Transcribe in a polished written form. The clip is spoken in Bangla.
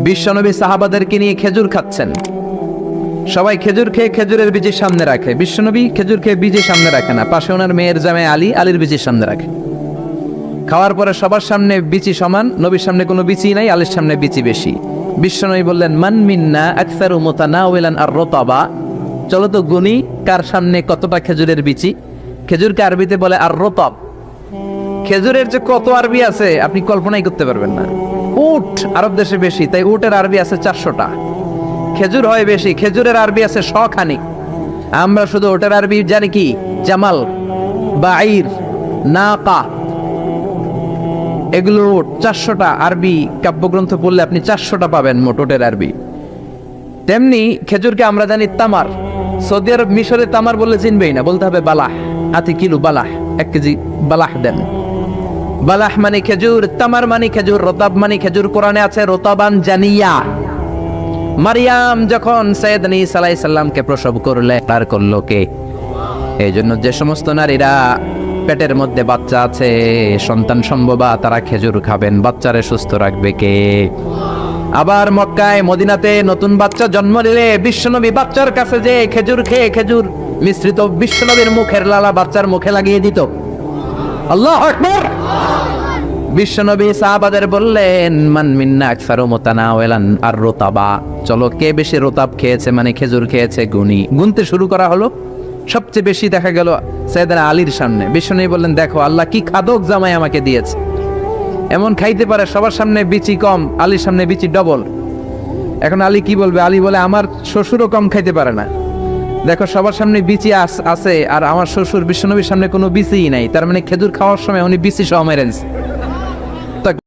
বিশ্বনবী সাহাবাদেরকে নিয়ে খেজুর খাচ্ছেন, সবাই খেজুর খেয়ে খেজুরের বীজের সামনে রাখে, বিশ্বনবী খেজুর খেয়ে বীজের সামনে রাখে না, পাশে ওনার মেয়ের জামাই আলী, আলীর বীজের সামনে রাখে। খাওয়ার পরে সবার সামনে বিচি সমান, নবীর সামনে কোনো বিচি নাই, আলীর সামনে বিচি বেশি। বিশ্বনবী বললেন, মান মিন্না আকসারু মুতানাওয়ালান আর রতাবা, চলো তো গুনি কার সামনে কতটা খেজুরের বিচি। খেজুরকে আরবিতে বলে আর রতাব। খেজুরের যে কত আরবি আছে আপনি কল্পনাই করতে পারবেন না। উট আরব দেশে বেশি, তাই উটের আরবি আছে 400টা। খেজুর হয় বেশি, খেজুরের আরবি আছে 100 খানি। আমরা শুধু ওটার আরবি জানি কি, জামাল, বাঈর, নাকা, এগুলো 400টা আরবি কাব্যগ্রন্থ পড়লে আপনি 400টা পাবেন মোট ওটের আরবি। তেমনি খেজুরকে আমরা জানি তামার। সৌদি আরব মিশরে তামার বললে চিনবেই না, বলতে হবে বালাহ। আতি কিলো বালাহ, 1 কেজি বালাহ দেন। বালাহ মানে খেজুর, তামার মানে খেজুর, রতাব মানে খেজুর। কোরআনে আছে রতাবান জানিয়া। মারিয়াম যখন সৈয়দনা ঈসা আলাইহিস সালামকে প্রসব করলে, তার করলো কে? এই জন্য যে সমস্ত নারীরা পেটের মধ্যে বাচ্চা আছে, সন্তান সম্ভবা, তারা খেজুর খাবেন। বাচ্চারে সুস্থ রাখবে কে? আবার মক্কায় মদিনাতে নতুন বাচ্চা জন্ম নিলে বিশ্বনবী বাচ্চার কাছে যে খেজুর খেয়ে খেজুর মিশ্রিত বিশ্বনবীর মুখের লালা বাচ্চার মুখে লাগিয়ে দিত। আল্লাহু আকবার। বিশ্বনবী সাহাবাদের বললেন, মান মিন্না আকসারু মুতানাওয়ালান আর রতাবা, চলো কে বেশি রতাব খেয়েছে মানে খেজুর খেয়েছে গুনি। গুনতে শুরু করা হলো। সবচেয়ে বেশি দেখা গেল সাইয়েদনা আলীর সামনে। বিশ্বনবী বললেন, দেখো আল্লাহ কি খাদক জামাই আমাকে দিয়েছে, এমন খাইতে পারে, সবার সামনে বিচি কম, আলীর সামনে বিচি ডবল। এখন আলী কি বলবে? আলী বলে, আমার শ্বশুরও কম খাইতে পারে না, দেখো সবার সামনে বিচি আছে আর আমার শ্বশুর বিশ্বনবীর সামনে কোনো বিচিই নাই, তার মানে খেজুর খাওয়ার সময় উনি বিচি সহ মেরেছে।